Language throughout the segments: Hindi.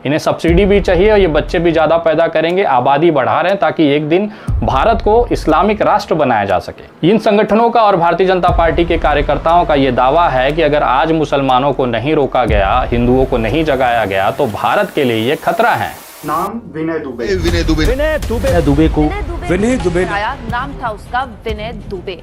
इन्हें सब्सिडी भी चाहिए और ये बच्चे भी ज़्यादा पैदा करेंगे, आबादी बढ़ा रहे हैं ताकि एक दिन भारत को इस्लामिक राष्ट्र बनाया जा सके। इन संगठनों का और भारतीय जनता पार्टी के कार्यकर्ताओं का ये दावा है कि अगर आज मुसलमानों को नहीं रोका गया, हिंदुओं को नहीं जगाया गया तो भारत के लिए ये खतरा है। नाम विनय दुबे। विनय दुबे नाम था उसका विनय दुबे।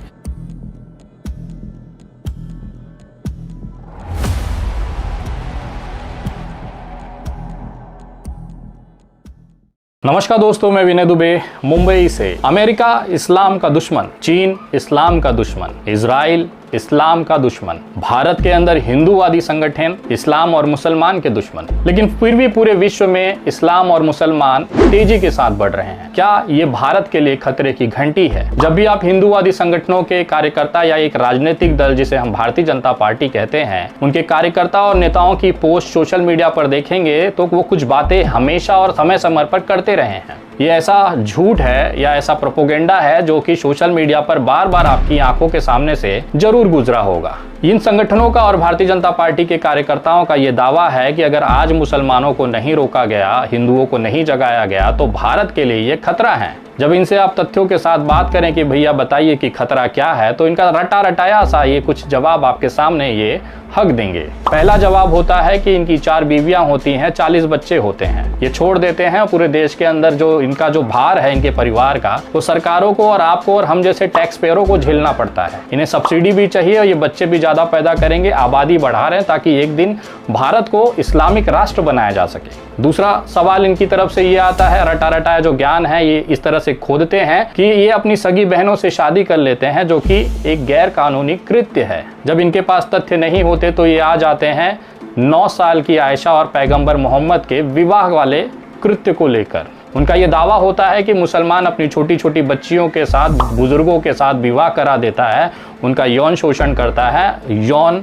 नमस्कार दोस्तों, मैं विनय दुबे मुंबई से। अमेरिका इस्लाम का दुश्मन, चीन इस्लाम का दुश्मन, इजराइल इस्लाम का दुश्मन, भारत के अंदर हिंदूवादी संगठन इस्लाम और मुसलमान के दुश्मन। लेकिन फिर भी पूरे विश्व में इस्लाम और मुसलमान तेजी के साथ बढ़ रहे हैं। क्या ये भारत के लिए खतरे की घंटी है? जब भी आप हिंदूवादी संगठनों के कार्यकर्ता या एक राजनीतिक दल जिसे हम भारतीय जनता पार्टी कहते हैं, उनके कार्यकर्ता और नेताओं की पोस्ट सोशल मीडिया पर देखेंगे तो वो कुछ बातें हमेशा और समय समय पर करते रहे हैं। ये ऐसा झूठ है या ऐसा प्रोपोगेंडा है जो कि सोशल मीडिया पर बार बार आपकी आंखों के सामने से जरूर गुजरा होगा। इन संगठनों का और भारतीय जनता पार्टी के कार्यकर्ताओं का ये दावा है कि अगर आज मुसलमानों को नहीं रोका गया, हिंदुओं को नहीं जगाया गया तो भारत के लिए ये खतरा है। जब इनसे आप तथ्यों के साथ बात करें कि भैया बताइए कि खतरा क्या है, तो इनका रटा रटाया सा ये कुछ जवाब आपके सामने ये हक देंगे। पहला जवाब होता है कि इनकी 4 बीवियां होती हैं, 40 बच्चे होते हैं, ये छोड़ देते हैं। पूरे देश के अंदर जो इनका जो भार है इनके परिवार का, तो सरकारों को और आपको और हम जैसे टैक्स पेयरों को झेलना पड़ता है। इन्हें सब्सिडी भी चाहिए और ये बच्चे भी ज्यादा पैदा करेंगे, आबादी बढ़ा रहे हैं ताकि एक दिन भारत को इस्लामिक राष्ट्र बनाया जा सके। दूसरा सवाल इनकी तरफ से ये आता है, रटा रटाया जो ज्ञान है ये इस तरह से खोदते हैं कि ये अपनी सगी बहनों से शादी कर लेते हैं, जो कि एक गैर कानूनी कृत्य है। जब इनके पास तथ्य नहीं होते तो ये आ जाते हैं 9 साल की आयशा और पैगंबर मोहम्मद के विवाह वाले कृत्य को लेकर। उनका ये दावा होता है कि मुसलमान अपनी छोटी छोटी बच्चियों के साथ, बुजुर्गों के साथ विवाह करा देता है, उनका यौन शोषण करता है, यौन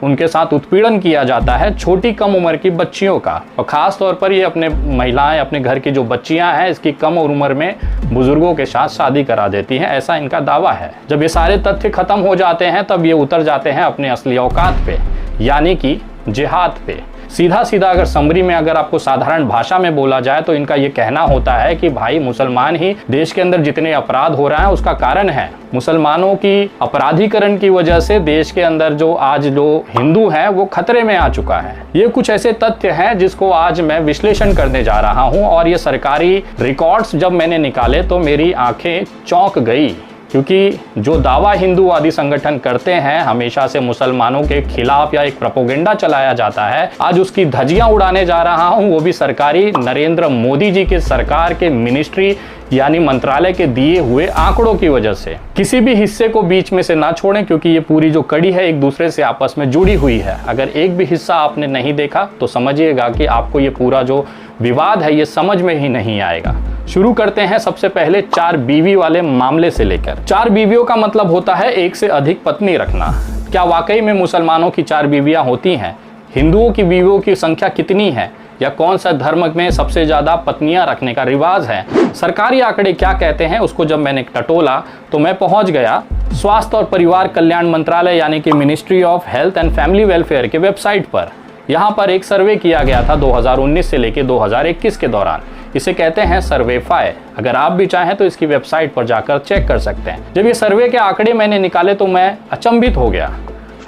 उनके साथ उत्पीड़न किया जाता है छोटी कम उम्र की बच्चियों का। और ख़ास तौर पर ये अपने महिलाएं, अपने घर की जो बच्चियां हैं, इसकी कम उम्र में बुजुर्गों के साथ शादी करा देती हैं, ऐसा इनका दावा है। जब ये सारे तथ्य खत्म हो जाते हैं तब ये उतर जाते हैं अपने असली औकात पे, यानी कि जिहाद पे। सीधा सीधा अगर समरी में अगर आपको साधारण भाषा में बोला जाए तो इनका ये कहना होता है कि भाई मुसलमान ही देश के अंदर जितने अपराध हो रहे हैं उसका कारण है। मुसलमानों की अपराधीकरण की वजह से देश के अंदर जो आज जो हिंदू हैं वो खतरे में आ चुका है। ये कुछ ऐसे तथ्य हैं जिसको आज मैं विश्लेषण करने जा रहा हूँ, और ये सरकारी रिकॉर्ड्स जब मैंने निकाले तो मेरी आंखें चौंक गई, क्योंकि जो दावा हिंदूवादी संगठन करते हैं हमेशा से मुसलमानों के खिलाफ या एक प्रोपोगेंडा चलाया जाता है, आज उसकी धज्जियां उड़ाने जा रहा हूं, वो भी सरकारी नरेंद्र मोदी जी के सरकार के मिनिस्ट्री यानी मंत्रालय के दिए हुए आंकड़ों की वजह से। किसी भी हिस्से को बीच में से ना छोड़ें, क्योंकि ये पूरी जो कड़ी है एक दूसरे से आपस में जुड़ी हुई है। अगर एक भी हिस्सा आपने नहीं देखा तो समझिएगा कि आपको ये पूरा जो विवाद है ये समझ में ही नहीं आएगा। शुरू करते हैं सबसे पहले 4 बीवी वाले मामले से लेकर। 4 बीवियों का मतलब होता है एक से अधिक पत्नी रखना। क्या वाकई में मुसलमानों की 4 बीवियां होती हैं? हिंदुओं की बीवियों की संख्या कितनी है? या कौन सा धर्म में सबसे ज्यादा पत्नियां रखने का रिवाज है? सरकारी आंकड़े क्या कहते हैं उसको जब मैंने टटोला तो मैं पहुंच गया स्वास्थ्य और परिवार कल्याण मंत्रालय यानी कि ministry of health and family welfare के वेबसाइट पर। यहाँ पर एक सर्वे किया गया था 2019 से लेकर 2021 के दौरान। इसे कहते हैं सर्वेफाई। अगर आप भी चाहें तो इसकी वेबसाइट पर जाकर चेक कर सकते हैं। जब ये सर्वे के आंकड़े मैंने निकाले तो मैं अचंभित हो गया।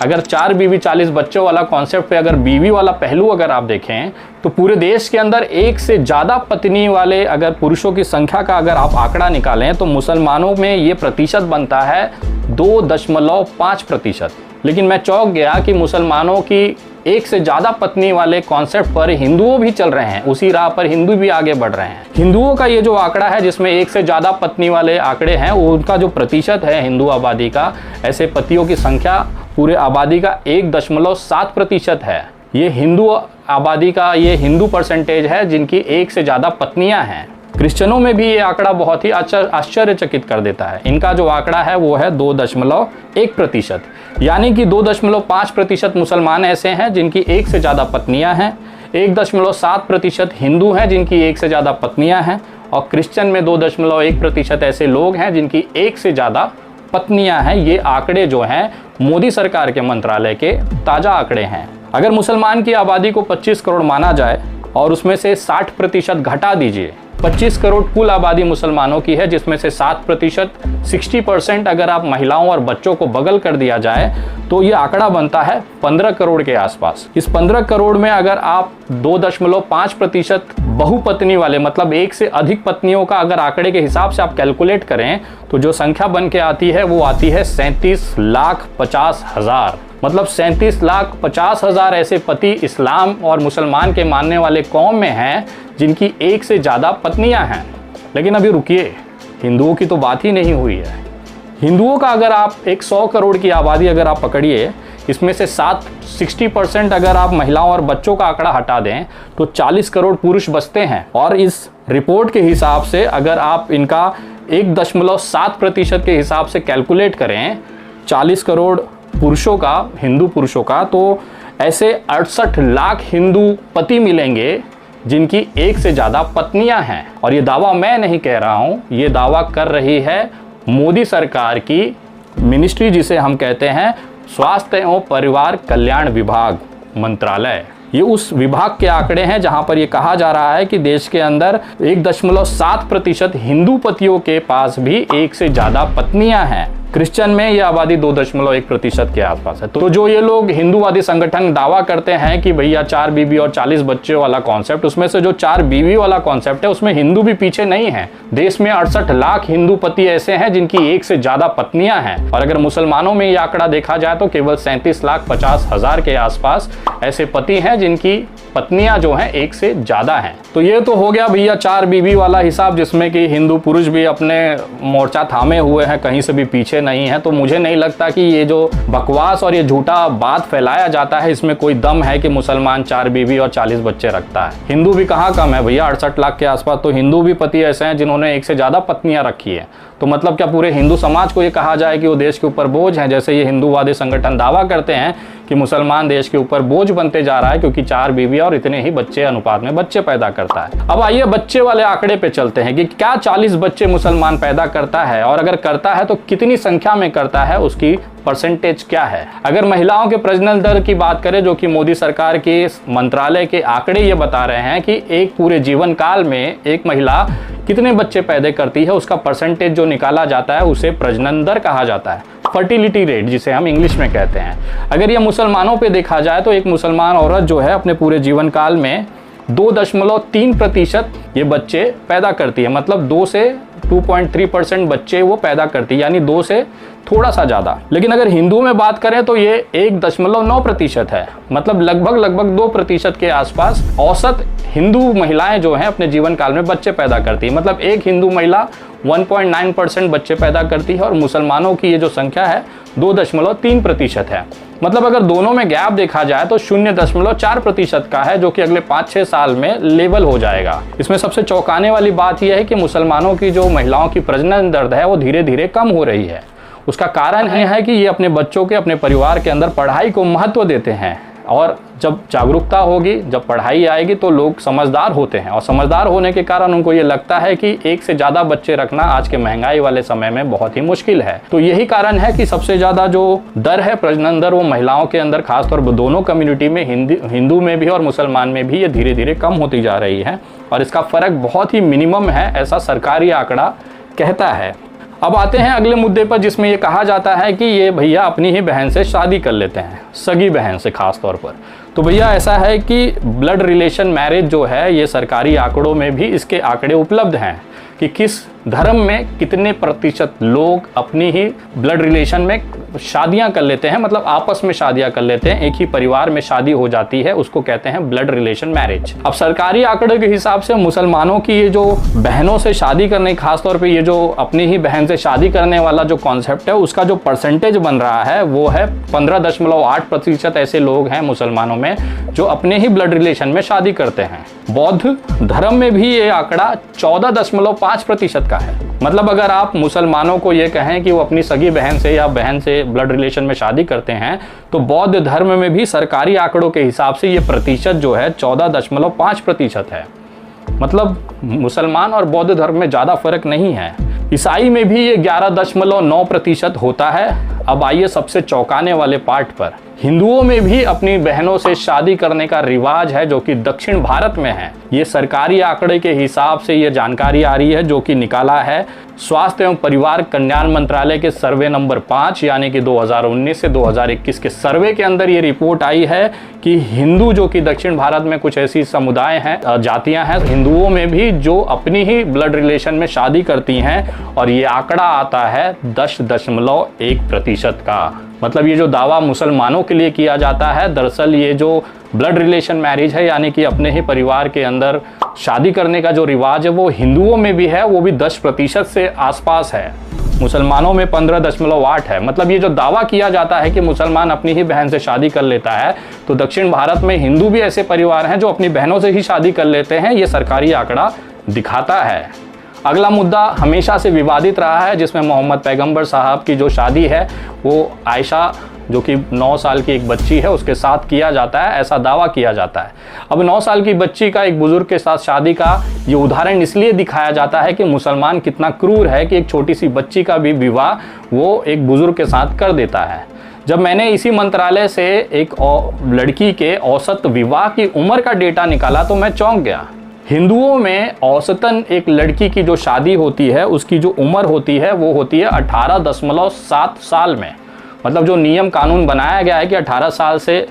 अगर 4 बीवी 40 बच्चों वाला कॉन्सेप्ट पे अगर बीवी वाला पहलू अगर आप देखें तो पूरे देश के अंदर एक से ज़्यादा पत्नी वाले अगर पुरुषों की संख्या का अगर आप आंकड़ा निकालें तो मुसलमानों में ये प्रतिशत बनता है 2.5%। लेकिन मैं चौंक गया कि मुसलमानों की एक से ज्यादा पत्नी वाले कॉन्सेप्ट पर हिंदुओं भी चल रहे हैं, उसी राह पर हिंदू भी आगे बढ़ रहे हैं। हिंदुओं का ये जो आंकड़ा है जिसमें एक से ज्यादा पत्नी वाले आंकड़े हैं, उनका जो प्रतिशत है हिंदू आबादी का, ऐसे पतियों की संख्या पूरे आबादी का 1.7% है। ये हिंदू आबादी का ये हिंदू परसेंटेज है जिनकी एक से ज्यादा पत्नियां हैं। क्रिश्चियनों में भी ये आंकड़ा बहुत ही आश्चर्यचकित कर देता है। इनका जो आंकड़ा है वो है 2.1%, यानी कि 2.5% मुसलमान ऐसे हैं जिनकी एक से ज़्यादा पत्नियां हैं, 1.7% हिंदू हैं जिनकी एक से ज़्यादा पत्नियां हैं, और क्रिश्चियन में 2.1% ऐसे लोग हैं जिनकी एक से ज़्यादा पत्नियां हैं। ये आंकड़े जो हैं मोदी सरकार के मंत्रालय के ताज़ा आंकड़े हैं। अगर मुसलमान की आबादी को 25 करोड़ माना जाए और उसमें से 60% घटा दीजिए, 25 करोड़ कुल आबादी मुसलमानों की है, जिसमें से 7% 60% अगर आप महिलाओं और बच्चों को बगल कर दिया जाए तो ये आंकड़ा बनता है 15 करोड़ के आसपास। इस 15 करोड़ में अगर आप 2.5% बहुपत्नी वाले, मतलब एक से अधिक पत्नियों का अगर आंकड़े के हिसाब से आप कैलकुलेट करें तो जो संख्या बन के आती है वो आती है 37,50,000। मतलब 37,50,000 ऐसे पति इस्लाम और मुसलमान के मानने वाले कौम में हैं जिनकी एक से ज़्यादा पत्नियां हैं। लेकिन अभी रुकिए, हिंदुओं की तो बात ही नहीं हुई है। हिंदुओं का अगर आप एक 100 करोड़ की आबादी अगर आप पकड़िए, इसमें से 60% अगर आप महिलाओं और बच्चों का आंकड़ा हटा दें तो 40 करोड़ पुरुष बचते हैं। और इस रिपोर्ट के हिसाब से अगर आप इनका 1.7% के हिसाब से कैलकुलेट करें 40 करोड़ पुरुषों का, हिंदू पुरुषों का, तो ऐसे 68 लाख हिंदू पति मिलेंगे जिनकी एक से ज़्यादा पत्नियां हैं। और ये दावा मैं नहीं कह रहा हूँ, ये दावा कर रही है मोदी सरकार की मिनिस्ट्री, जिसे हम कहते हैं स्वास्थ्य एवं परिवार कल्याण विभाग मंत्रालय। ये उस विभाग के आंकड़े हैं जहां पर ये कहा जा रहा है कि देश के अंदर 1.7% हिंदू पतियों के पास भी एक से ज़्यादा पत्नियां हैं। क्रिश्चियन में यह आबादी 2.1% के आसपास है। तो जो ये लोग हिंदूवादी संगठन दावा करते हैं कि भैया 4 बीवी और 40 बच्चे वाला कॉन्सेप्ट, उसमें से जो 4 बीवी वाला कॉन्सेप्ट है उसमें हिंदू भी पीछे नहीं है। देश में 68 लाख हिंदू पति ऐसे हैं जिनकी एक से ज्यादा पत्नियां हैं। और अगर मुसलमानों में ये आंकड़ा देखा जाए तो केवल 37,50,000 के आसपास ऐसे पति हैं जिनकी पत्नियां जो हैं एक से ज्यादा हैं। तो ये तो हो गया भैया 4 बीवी वाला हिसाब, जिसमें कि हिंदू पुरुष भी अपने मोर्चा थामे हुए हैं, कहीं से भी पीछे नहीं है। तो मुझे नहीं लगता कि ये जो बकवास और ये झूठा बात फैलाया जाता है इसमें कोई दम है कि मुसलमान 4 बीवी और 40 बच्चे रखता है। हिंदू भी कहाँ कम है भैया, 68 लाख के आसपास तो हिंदू भी पति ऐसे हैं जिन्होंने एक से ज्यादा पत्नियां रखी है। तो मतलब क्या पूरे हिंदू समाज को ये कहा जाए कि वो देश के ऊपर बोझ है, जैसे ये हिंदूवादी संगठन दावा करते हैं कि मुसलमान देश के ऊपर बोझ बनते जा रहा है क्योंकि 4 बीवी और इतने ही बच्चे अनुपात में बच्चे पैदा करता है। अब आइए बच्चे वाले आंकड़े पे चलते हैं कि क्या 40 बच्चे मुसलमान पैदा करता है, और अगर करता है तो कितनी संख्या में करता है, उसकी परसेंटेज क्या है। अगर महिलाओं के प्रजनन दर की बात करें, जो कि मोदी सरकार के मंत्रालय के आंकड़े ये बता रहे हैं कि एक पूरे जीवन काल में एक महिला कितने बच्चे पैदा करती है, उसका परसेंटेज जो निकाला जाता है उसे प्रजनन दर कहा जाता है, फर्टिलिटी रेट जिसे हम इंग्लिश में कहते हैं। अगर ये मुसलमानों पे देखा जाए तो एक मुसलमान औरत जो है अपने पूरे जीवन काल में 2.3% ये बच्चे पैदा करती है। मतलब 2 से 2.3% बच्चे वो पैदा करती है, यानी 2 से थोड़ा सा ज़्यादा। लेकिन अगर हिंदू में बात करें तो ये 1.9% है। मतलब लगभग 2% के आसपास औसत हिंदू महिलाएं जो हैं अपने जीवन काल में बच्चे पैदा करती है। मतलब एक हिंदू महिला 1.9% बच्चे पैदा करती है और मुसलमानों की ये जो संख्या है 2.3% है। मतलब अगर दोनों में गैप देखा जाए तो 0.4% का है, जो कि अगले 5-6 साल में लेवल हो जाएगा। इसमें सबसे चौंकाने वाली बात यह है कि मुसलमानों की जो महिलाओं की प्रजनन दर है वो धीरे धीरे कम हो रही है। उसका कारण यह है कि ये अपने बच्चों के, अपने परिवार के अंदर पढ़ाई को महत्व देते हैं। और जब जागरूकता होगी, जब पढ़ाई आएगी तो लोग समझदार होते हैं, और समझदार होने के कारण उनको ये लगता है कि एक से ज़्यादा बच्चे रखना आज के महंगाई वाले समय में बहुत ही मुश्किल है। तो यही कारण है कि सबसे ज़्यादा जो दर है प्रजनन दर वो महिलाओं के अंदर, खासतौर पर दोनों कम्युनिटी में, हिंदू में भी और मुसलमान में भी, ये धीरे धीरे कम होती जा रही है। और इसका फ़र्क बहुत ही मिनिमम है, ऐसा सरकारी आंकड़ा कहता है। अब आते हैं अगले मुद्दे पर, जिसमें ये कहा जाता है कि ये भैया अपनी ही बहन से शादी कर लेते हैं, सगी बहन से खास तौर पर। तो भैया ऐसा है कि ब्लड रिलेशन मैरिज जो है, ये सरकारी आंकड़ों में भी इसके आंकड़े उपलब्ध हैं कि किस धर्म में कितने प्रतिशत लोग अपनी ही ब्लड रिलेशन में शादियां कर लेते हैं, मतलब आपस में शादियां कर लेते हैं, एक ही परिवार में शादी हो जाती है, उसको कहते हैं ब्लड रिलेशन मैरिज। अब सरकारी आंकड़े के हिसाब से मुसलमानों की ये जो बहनों से शादी करने, खासतौर पे ये जो अपनी ही बहन से शादी करने वाला जो कॉन्सेप्ट है, उसका जो परसेंटेज बन रहा है वो है 15.8% ऐसे लोग हैं मुसलमानों में जो अपने ही ब्लड रिलेशन में शादी करते हैं। बौद्ध धर्म में भी ये आंकड़ा 14.5% का है। मतलब अगर आप मुसलमानों को ये कहें कि वो अपनी सगी बहन से या बहन से ब्लड रिलेशन में शादी करते हैं, तो बौद्ध धर्म में भी सरकारी आंकड़ों के हिसाब से ये प्रतिशत जो है 14.5% है। मतलब मुसलमान और बौद्ध धर्म में ज़्यादा फर्क नहीं है। ईसाई में भी ये 11.9% होता है। अब आइए सबसे चौंकाने वाले पार्ट पर, हिंदुओं में भी अपनी बहनों से शादी करने का रिवाज है जो कि दक्षिण भारत में है। ये सरकारी आंकड़े के हिसाब से ये जानकारी आ रही है जो कि निकाला है स्वास्थ्य एवं परिवार कल्याण मंत्रालय के सर्वे नंबर 5 यानी कि 2019 से 2021 के सर्वे के अंदर ये रिपोर्ट आई है कि हिंदू जो कि दक्षिण भारत में कुछ ऐसी समुदाय हैं, जातियां हैं हिंदुओं में भी जो अपनी ही ब्लड रिलेशन में शादी करती हैं, और ये आंकड़ा आता है 10.1% का। मतलब ये जो दावा मुसलमानों के लिए किया जाता है, दरअसल ये जो ब्लड रिलेशन मैरिज है यानी कि अपने ही परिवार के अंदर शादी करने का जो रिवाज है वो हिंदुओं में भी है, वो भी 10% से आसपास है। मुसलमानों में 15.8 है। मतलब ये जो दावा किया जाता है कि मुसलमान अपनी ही बहन से शादी कर लेता है, तो दक्षिण भारत में हिंदू भी ऐसे परिवार हैं जो अपनी बहनों से ही शादी कर लेते हैं, ये सरकारी आंकड़ा दिखाता है। अगला मुद्दा हमेशा से विवादित रहा है, जिसमें मोहम्मद पैगंबर साहब की जो शादी है वो आयशा जो कि 9 साल की एक बच्ची है उसके साथ किया जाता है, ऐसा दावा किया जाता है। अब 9 साल की बच्ची का एक बुजुर्ग के साथ शादी का ये उदाहरण इसलिए दिखाया जाता है कि मुसलमान कितना क्रूर है कि एक छोटी सी बच्ची का भी विवाह वो एक बुजुर्ग के साथ कर देता है। जब मैंने इसी मंत्रालय से एक लड़की के औसत विवाह की उम्र का डेटा निकाला तो मैं चौंक गया। हिंदुओं में औसतन एक लड़की की जो शादी होती है उसकी जो उम्र होती है वो होती है 18.7 साल में। मतलब जो नियम कानून बनाया गया है कि 18 साल से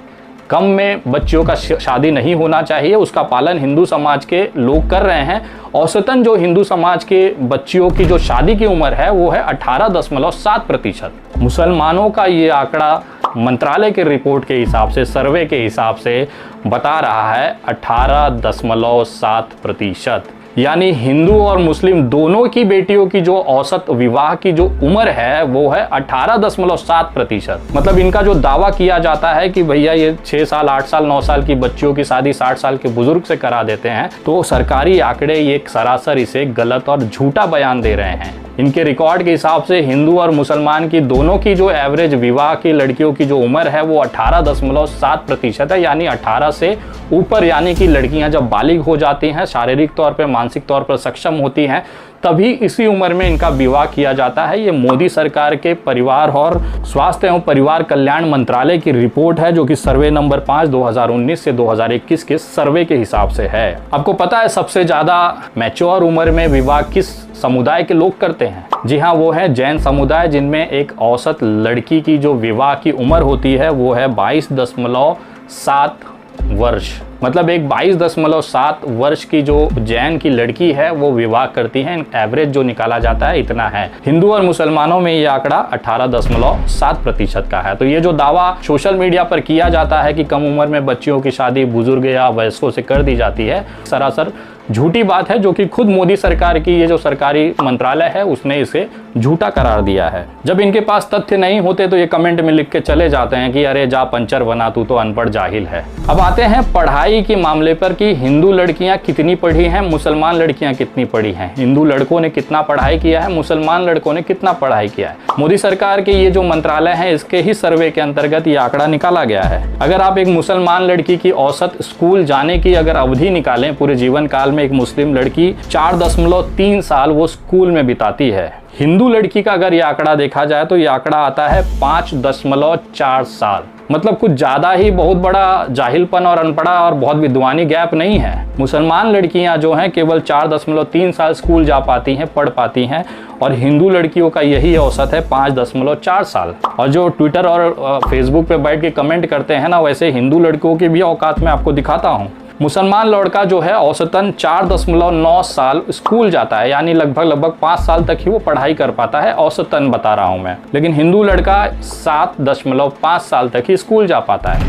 कम में बच्चियों का शादी नहीं होना चाहिए, उसका पालन हिंदू समाज के लोग कर रहे हैं। औसतन जो हिंदू समाज के बच्चियों की जो शादी की उम्र है वो है 18.7%। मुसलमानों का ये आंकड़ा मंत्रालय के रिपोर्ट के हिसाब से, सर्वे के हिसाब से बता रहा है 18.7%। यानी हिंदू और मुस्लिम दोनों की बेटियों की जो औसत विवाह की जो उम्र है वो है 18.7%। मतलब इनका जो दावा किया जाता है कि भैया ये 6 साल 8 साल 9 साल की बच्चियों की शादी 60 साल के बुजुर्ग से करा देते हैं, तो सरकारी आंकड़े ये सरासर इसे गलत और झूठा बयान दे रहे हैं। इनके रिकॉर्ड के हिसाब से हिंदू और मुसलमान की दोनों की जो एवरेज विवाह की लड़कियों की जो उम्र है वो 18.7% है, यानी 18 से ऊपर। यानी कि लड़कियां जब बालिग हो जाती हैं, शारीरिक तौर पर मानसिक तौर पर सक्षम होती हैं, तभी इसी उम्र में इनका विवाह किया जाता है। ये मोदी सरकार के परिवार और स्वास्थ्य एवं परिवार कल्याण मंत्रालय की रिपोर्ट है जो कि सर्वे नंबर 5 2019 से 2021 के सर्वे के हिसाब से है। आपको पता है सबसे ज्यादा मैच्योर उम्र में विवाह किस समुदाय के लोग करते हैं? जी हाँ, वो है जैन समुदाय, जिनमें एक औसत लड़की की जो विवाह की उम्र होती है वो है 22.7 वर्ष। मतलब एक 22.7 वर्ष की जो जैन की लड़की है वो विवाह करती है। एवरेज जो निकाला जाता है इतना है। हिंदू और मुसलमानों में ये आंकड़ा 18.7% का है। तो ये जो दावा सोशल मीडिया पर किया जाता है कि कम उम्र में बच्चियों की शादी बुजुर्ग या वयस्कों से कर दी जाती है, सरासर झूठी बात है, जो कि खुद मोदी सरकार की ये जो सरकारी मंत्रालय है उसने इसे झूठा करार दिया है। जब इनके पास तथ्य नहीं होते तो ये कमेंट में लिख के चले जाते हैं कि अरे जा पंचर बना, तू तो अनपढ़ जाहिल है। अब आते हैं पढ़ाई के मामले पर कि हिंदू लड़कियां कितनी पढ़ी हैं, मुसलमान लड़कियां कितनी पढ़ी हैं। हिंदू लड़कों ने कितना पढ़ाई किया है, मुसलमान लड़कों ने कितना पढ़ाई किया है। मोदी सरकार के ये जो मंत्रालय है इसके ही सर्वे के अंतर्गत ये आंकड़ा निकाला गया है। अगर आप एक मुसलमान लड़की की औसत स्कूल जाने की अगर अवधि निकालें, पूरे जीवन काल में एक मुस्लिम लड़की 4.3 साल वो स्कूल में बिताती है। हिंदू लड़की का अगर ये आंकड़ा देखा जाए तो ये आंकड़ा आता है 5.4 साल। मतलब कुछ ज्यादा ही बहुत बड़ा जाहिलपन और अनपढ़ा और बहुत विद्वानी गैप नहीं है। मुसलमान लड़कियां जो हैं केवल 4.3 साल स्कूल जा पाती हैं, पढ़ पाती हैं, और हिंदू लड़कियों का यही औसत है 5.4 साल। और जो ट्विटर और फेसबुक पे बैठ के कमेंट करते हैं ना, वैसे हिंदू लड़कियों की भी औकात मैं आपको दिखाता हूँ। मुसलमान लड़का जो है औसतन 4.9 साल स्कूल जाता है, यानी लगभग 5 साल तक ही वो पढ़ाई कर पाता है, औसतन बता रहा हूं मैं। लेकिन हिंदू लड़का 7.5 साल तक ही स्कूल जा पाता है।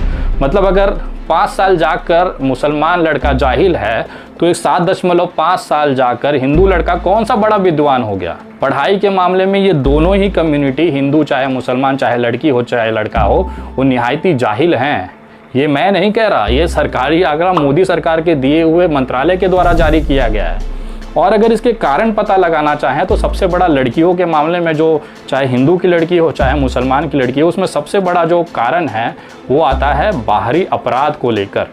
मतलब अगर 5 साल जाकर मुसलमान लड़का जाहिल है तो एक 7.5 साल जाकर हिंदू लड़का कौन सा बड़ा विद्वान हो गया। पढ़ाई के मामले में ये दोनों ही कम्युनिटी, हिंदू चाहे मुसलमान, चाहे लड़की हो चाहे लड़का हो, वो निहायती जाहिल हैं। ये मैं नहीं कह रहा, ये सरकारी आंकड़ा मोदी सरकार के दिए हुए मंत्रालय के द्वारा जारी किया गया है। और अगर इसके कारण पता लगाना चाहें तो सबसे बड़ा लड़कियों के मामले में, जो चाहे हिंदू की लड़की हो चाहे मुसलमान की लड़की हो, उसमें सबसे बड़ा जो कारण है वो आता है बाहरी अपराध को लेकर।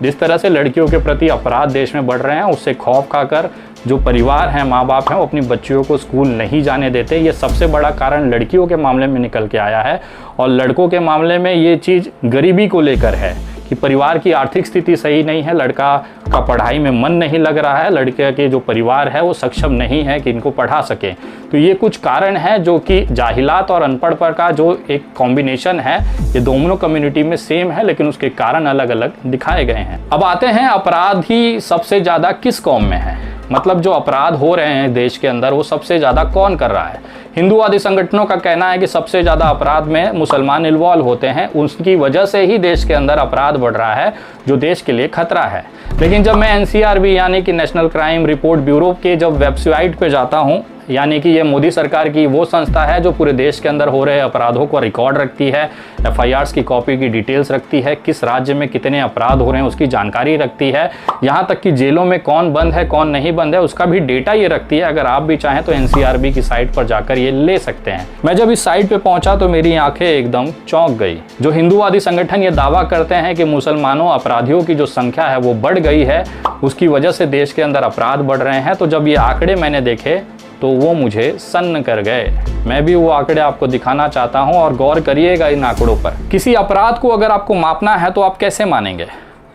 जिस तरह से लड़कियों के प्रति अपराध देश में बढ़ रहे हैं, उससे खौफ खाकर जो परिवार हैं, माँ बाप हैं, वो अपनी बच्चियों को स्कूल नहीं जाने देते। ये सबसे बड़ा कारण लड़कियों के मामले में निकल के आया है। और लड़कों के मामले में ये चीज़ गरीबी को लेकर है कि परिवार की आर्थिक स्थिति सही नहीं है, लड़का का पढ़ाई में मन नहीं लग रहा है, लड़के के जो परिवार है वो सक्षम नहीं है कि इनको पढ़ा सके। तो ये कुछ कारण है जो कि जाहिलात और अनपढ़ का जो एक कॉम्बिनेशन है, ये दोनों कम्युनिटी में सेम है, लेकिन उसके कारण अलग अलग दिखाए गए हैं। अब आते हैं अपराधी सबसे ज़्यादा किस कौम में है, मतलब जो अपराध हो रहे हैं देश के अंदर वो सबसे ज़्यादा कौन कर रहा है। हिंदूवादी संगठनों का कहना है कि सबसे ज़्यादा अपराध में मुसलमान इन्वॉल्व होते हैं, उसकी वजह से ही देश के अंदर अपराध बढ़ रहा है, जो देश के लिए खतरा है। लेकिन जब मैं NCRB यानी कि नेशनल क्राइम रिपोर्ट ब्यूरो के जब वेबसाइट पे जाता हूँ, यानी कि ये मोदी सरकार की वो संस्था है जो पूरे देश के अंदर हो रहे अपराधों को रिकॉर्ड रखती है, FIRs की कॉपी की डिटेल्स रखती है, किस राज्य में कितने अपराध हो रहे हैं उसकी जानकारी रखती है, यहाँ तक कि जेलों में कौन बंद है कौन नहीं बंद है उसका भी डेटा ये रखती है। अगर आप भी चाहें तो NCRB की साइट पर जाकर ये ले सकते हैं। मैं जब इस साइट पर पहुंचा तो मेरी आंखें एकदम चौंक गई। जो हिंदूवादी संगठन ये दावा करते हैं कि मुसलमानों अपराधियों की जो संख्या है वो बढ़ गई है, उसकी वजह से देश के अंदर अपराध बढ़ रहे हैं, तो जब ये आंकड़े मैंने देखे तो वो मुझे सन्न कर गए। मैं भी वो आंकड़े आपको दिखाना चाहता हूं और गौर करिएगा इन आंकड़ों पर। किसी अपराध को अगर आपको मापना है तो आप कैसे मानेंगे?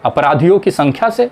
अपराधियों की संख्या से?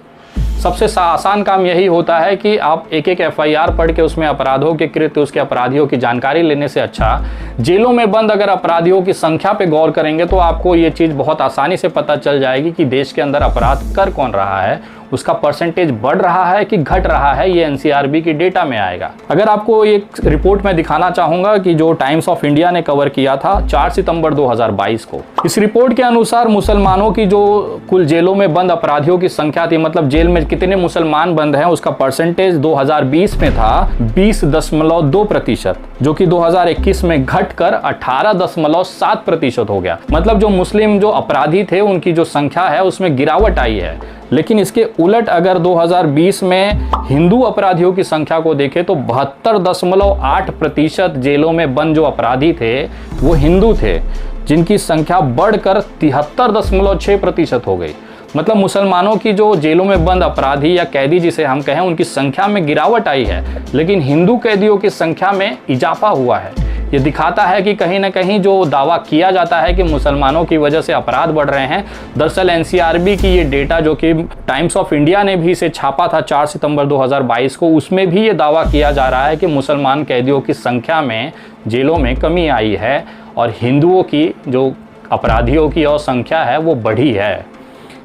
सबसे आसान काम यही होता है कि आप एक एक FIR पढ़ के उसमें अपराधों के कृत्य, उसके अपराधियों की जानकारी लेने से अच्छा जेलों में बंद अगर अपराधियों की संख्या पे गौर करेंगे तो आपको ये चीज़ बहुत आसानी से पता चल जाएगी कि देश के अंदर अपराध कर कौन रहा है, उसका परसेंटेज बढ़ रहा है कि घट रहा है, ये NCRB की डेटा में आएगा। अगर आपको एक रिपोर्ट में दिखाना चाहूँगा कि जो टाइम्स ऑफ इंडिया ने कवर किया था 4 सितंबर 2022 को, इस रिपोर्ट के अनुसार मुसलमानों की जो कुल जेलों में बंद अपराधियों की संख्या थी, मतलब जेल में कितने मुसलमान बंद हैं, उसका परसेंटेज 2020 में था 20.2%, जो कि 2021 में घटकर 18.7% हो गया। मतलब जो मुस्लिम जो अपराधी थे उनकी जो संख्या है उसमें गिरावट आई है। लेकिन इसके उलट अगर 2020 में हिंदू अपराधियों की संख्या को देखें तो 72.8% जेलों में बंद जो अपराधी थे वो हिंदू थे, जिनकी संख्या बढ़कर 73.6% हो गई। मतलब मुसलमानों की जो जेलों में बंद अपराधी या कैदी जिसे हम कहें उनकी संख्या में गिरावट आई है, लेकिन हिंदू कैदियों की संख्या में इजाफा हुआ है। ये दिखाता है कि कहीं ना कहीं जो दावा किया जाता है कि मुसलमानों की वजह से अपराध बढ़ रहे हैं, दरअसल NCRB की ये डेटा जो कि टाइम्स ऑफ इंडिया ने भी इसे छापा था 4 सितंबर 2022 को, उसमें भी ये दावा किया जा रहा है कि मुसलमान कैदियों की संख्या में जेलों में कमी आई है और हिंदुओं की जो अपराधियों की और संख्या है वो बढ़ी है।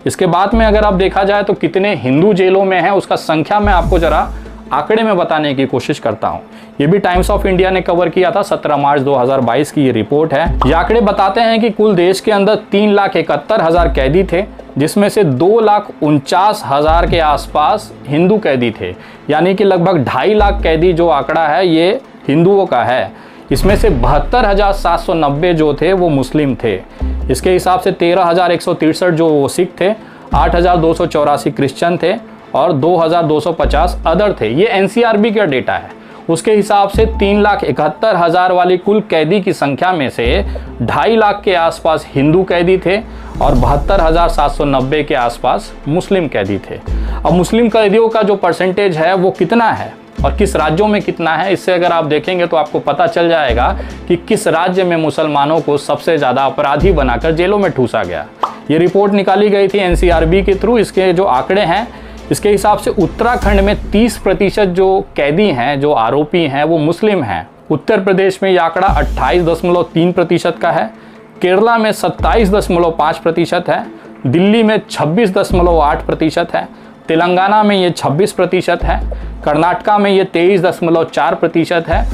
इसके बाद में अगर आप देखा जाए तो कितने हिंदू जेलों में हैं उसका संख्या मैं आपको ज़रा आंकड़े में बताने की कोशिश करता हूं। ये भी टाइम्स ऑफ इंडिया ने कवर किया था, 17 मार्च 2022 की ये रिपोर्ट है। ये आंकड़े बताते हैं कि कुल देश के अंदर 3,71,000 कैदी थे, जिसमें से 2,49,000 के आसपास हिंदू कैदी थे, यानी कि लगभग 2.5 लाख कैदी जो आंकड़ा है ये हिंदुओं का है। इसमें से 72,790 जो थे वो मुस्लिम थे। इसके हिसाब से 13,163 जो वो सिख थे, 8,284 क्रिश्चियन थे और 2,250 अदर थे। ये NCRB का डेटा है। उसके हिसाब से 3,71,000 वाली कुल कैदी की संख्या में से 2.5 लाख के आसपास हिंदू कैदी थे और 72,790 के आसपास मुस्लिम कैदी थे। अब मुस्लिम कैदियों का जो परसेंटेज है वो कितना है और किस राज्यों में कितना है, इससे अगर आप देखेंगे तो आपको पता चल जाएगा कि किस राज्य में मुसलमानों को सबसे ज़्यादा अपराधी बनाकर जेलों में ठूसा गया। ये रिपोर्ट निकाली गई थी NCRB के थ्रू। इसके जो आंकड़े हैं इसके हिसाब से उत्तराखंड में 30% जो कैदी हैं, जो आरोपी हैं, वो मुस्लिम हैं। उत्तर प्रदेश में ये आंकड़ा 28.3% का है, केरला में 27.5% है, दिल्ली में 26.8% है, तेलंगाना में ये 26% है, कर्नाटका में ये 23.4% है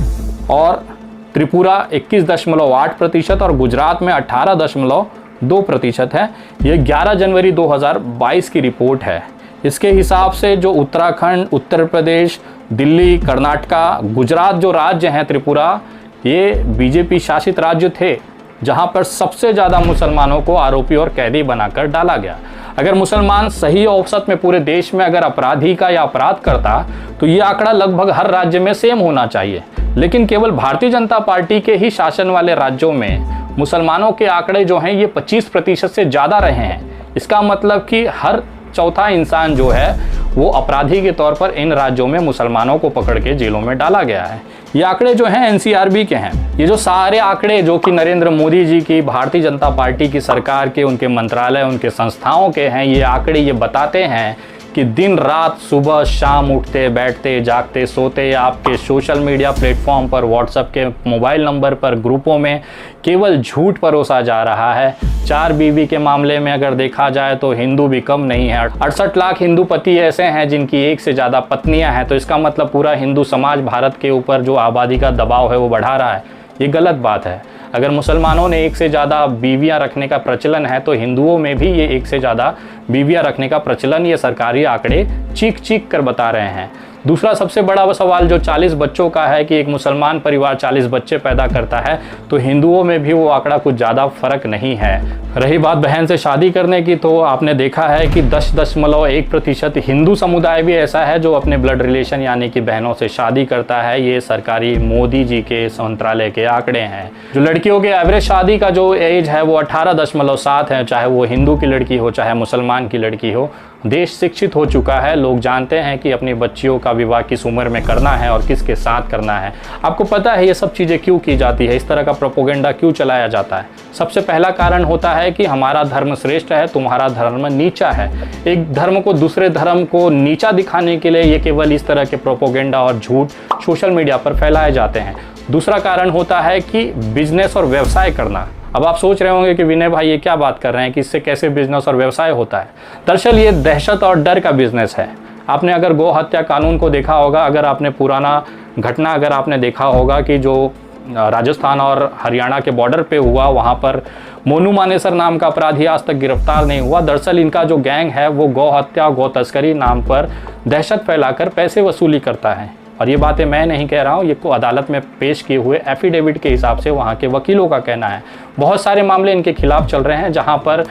और त्रिपुरा 21.8% और गुजरात में 18.2% है। ये 11 जनवरी 2022 की रिपोर्ट है। इसके हिसाब से जो उत्तराखंड, उत्तर प्रदेश, दिल्ली, कर्नाटका, गुजरात जो राज्य हैं, त्रिपुरा, ये BJP शासित राज्य थे जहां पर सबसे ज़्यादा मुसलमानों को आरोपी और कैदी बनाकर डाला गया। अगर मुसलमान सही औसत में पूरे देश में अगर अपराधी का या अपराध करता तो ये आंकड़ा लगभग हर राज्य में सेम होना चाहिए, लेकिन केवल भारतीय जनता पार्टी के ही शासन वाले राज्यों में मुसलमानों के आंकड़े जो हैं ये 25% से ज़्यादा रहे हैं। इसका मतलब कि हर चौथा इंसान जो है वो अपराधी के तौर पर इन राज्यों में मुसलमानों को पकड़ के जेलों में डाला गया है। ये आंकड़े जो हैं एनसीआरबी के हैं। ये जो सारे आंकड़े जो कि नरेंद्र मोदी जी की भारतीय जनता पार्टी की सरकार के, उनके मंत्रालय, उनके संस्थाओं के हैं, ये आंकड़े ये बताते हैं कि दिन रात सुबह शाम उठते बैठते जागते सोते आपके सोशल मीडिया प्लेटफॉर्म पर, व्हाट्सएप के मोबाइल नंबर पर, ग्रुपों में केवल झूठ परोसा जा रहा है। 4 बीवी के मामले में अगर देखा जाए तो हिंदू भी कम नहीं है। 68 लाख हिंदू पति ऐसे हैं जिनकी 1 से ज़्यादा पत्नियां हैं। तो इसका मतलब पूरा हिंदू समाज भारत के ऊपर जो आबादी का दबाव है वो बढ़ा रहा है। ये गलत बात है। अगर मुसलमानों ने 1 से ज़्यादा बीवियां रखने का प्रचलन है तो हिंदुओं में भी ये 1 से ज़्यादा बीवियां रखने का प्रचलन ये सरकारी आंकड़े चीख चीख कर बता रहे हैं। दूसरा सबसे बड़ा सवाल जो 40 बच्चों का है कि एक मुसलमान परिवार 40 बच्चे पैदा करता है, तो हिंदुओं में भी वो आंकड़ा कुछ ज़्यादा फर्क नहीं है। रही बात बहन से शादी करने की, तो आपने देखा है कि 10.1% हिंदू समुदाय भी ऐसा है जो अपने ब्लड रिलेशन यानी कि बहनों से शादी करता है। ये सरकारी मोदी जी के मंत्रालय के आंकड़े हैं। जो लड़कियों के एवरेज शादी का जो एज है वो 18.7 है, चाहे वो हिंदू की लड़की हो चाहे मुसलमान की लड़की हो। देश शिक्षित हो चुका है, लोग जानते हैं कि अपनी बच्चियों का विवाह किस उम्र में करना है और किसके साथ करना है। आपको पता है ये सब चीज़ें क्यों की जाती है, इस तरह का प्रोपोगेंडा क्यों चलाया जाता है? सबसे पहला कारण होता है कि हमारा धर्म श्रेष्ठ है, तुम्हारा धर्म नीचा है। एक धर्म को दूसरे धर्म को नीचा दिखाने के लिए ये केवल इस तरह के प्रोपोगेंडा और झूठ सोशल मीडिया पर फैलाए जाते हैं। दूसरा कारण होता है कि बिजनेस और व्यवसाय करना। अब आप सोच रहे होंगे कि विनय भाई ये क्या बात कर रहे हैं कि इससे कैसे बिजनेस और व्यवसाय होता है। दरअसल ये दहशत और डर का बिजनेस है। आपने अगर गौ हत्या कानून को देखा होगा, अगर आपने पुराना घटना अगर आपने देखा होगा कि जो राजस्थान और हरियाणा के बॉर्डर पे हुआ, वहाँ पर मोनू मानेसर नाम का अपराधी आज तक गिरफ्तार नहीं हुआ। दरअसल इनका जो गैंग है वो गौ हत्या गौ तस्करी नाम पर दहशत फैलाकर पैसे वसूली करता है। और ये बातें मैं नहीं कह रहा हूँ, ये को अदालत में पेश किए हुए एफिडेविट के हिसाब से वहाँ के वकीलों का कहना है। बहुत सारे मामले इनके खिलाफ चल रहे हैं जहाँ पर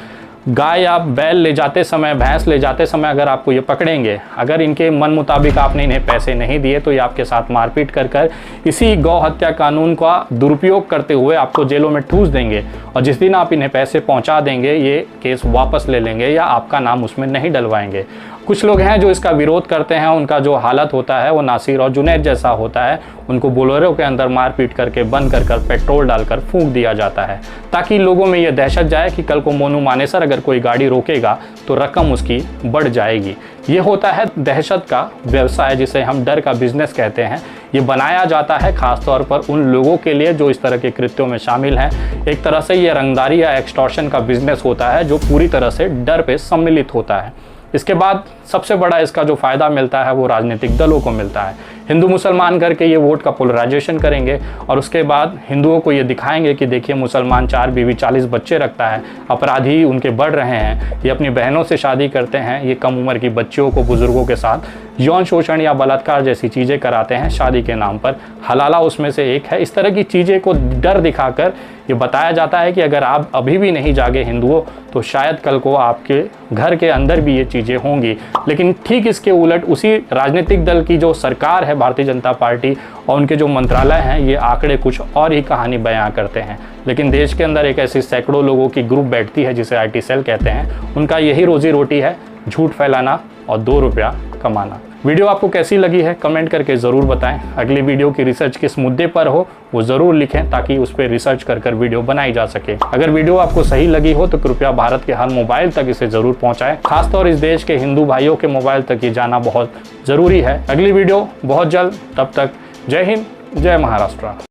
गाय या बैल ले जाते समय, भैंस ले जाते समय अगर आपको ये पकड़ेंगे, अगर इनके मन मुताबिक आपने इन्हें पैसे नहीं दिए तो ये आपके साथ मारपीट कर इसी गौ हत्या कानून का दुरुपयोग करते हुए आपको जेलों में ठूस देंगे। और जिस दिन आप इन्हें पैसे पहुंचा देंगे ये केस वापस ले लेंगे या आपका नाम उसमें नहीं डलवाएंगे। कुछ लोग हैं जो इसका विरोध करते हैं, उनका जो हालत होता है वो नासिर और जुनैद जैसा होता है। उनको बोलेरो के अंदर मारपीट करके बंद कर पेट्रोल डालकर फूंक दिया जाता है ताकि लोगों में ये दहशत जाए कि कल को मोनू मानेसर अगर कोई गाड़ी रोकेगा तो रकम उसकी बढ़ जाएगी। ये होता है दहशत का व्यवसाय, जिसे हम डर का बिजनेस कहते हैं। ये बनाया जाता है खासतौर पर उन लोगों के लिए जो इस तरह के कृत्यों में शामिल हैं। एक तरह से ये रंगदारी या एक्सटॉर्शन का बिजनेस होता है जो पूरी तरह से डर पे सम्मिलित होता है। इसके बाद सबसे बड़ा इसका जो फ़ायदा मिलता है वो राजनीतिक दलों को मिलता है। हिंदू मुसलमान करके ये वोट का पोलराइजेशन करेंगे और उसके बाद हिंदुओं को ये दिखाएंगे कि देखिए मुसलमान 4 बीवी 40 बच्चे रखता है, अपराधी उनके बढ़ रहे हैं, ये अपनी बहनों से शादी करते हैं, ये कम उम्र की बच्चियों को बुजुर्गों के साथ यौन शोषण या बलात्कार जैसी चीज़ें कराते हैं शादी के नाम पर। हलाला उसमें से एक है। इस तरह की चीज़ें को डर दिखाकर ये बताया जाता है कि अगर आप अभी भी नहीं जागे हिंदुओं तो शायद कल को आपके घर के अंदर भी ये चीज़ें होंगी। लेकिन ठीक इसके उलट उसी राजनीतिक दल की जो सरकार है भारतीय जनता पार्टी और उनके जो मंत्रालय हैं ये आंकड़े कुछ और ही कहानी बयां करते हैं। लेकिन देश के अंदर एक ऐसी सैकड़ों लोगों की ग्रुप बैठती है जिसे IT सेल कहते हैं। उनका यही रोजी रोटी है झूठ फैलाना और 2 रुपया कमाना। वीडियो आपको कैसी लगी है कमेंट करके ज़रूर बताएं। अगली वीडियो की रिसर्च किस मुद्दे पर हो वो ज़रूर लिखें ताकि उस पर रिसर्च कर वीडियो बनाई जा सके। अगर वीडियो आपको सही लगी हो तो कृपया भारत के हर मोबाइल तक इसे ज़रूर पहुंचाएं। खासतौर इस देश के हिंदू भाइयों के मोबाइल तक ये जाना बहुत ज़रूरी है। अगली वीडियो बहुत जल्द, तब तक जय हिंद, जय महाराष्ट्र।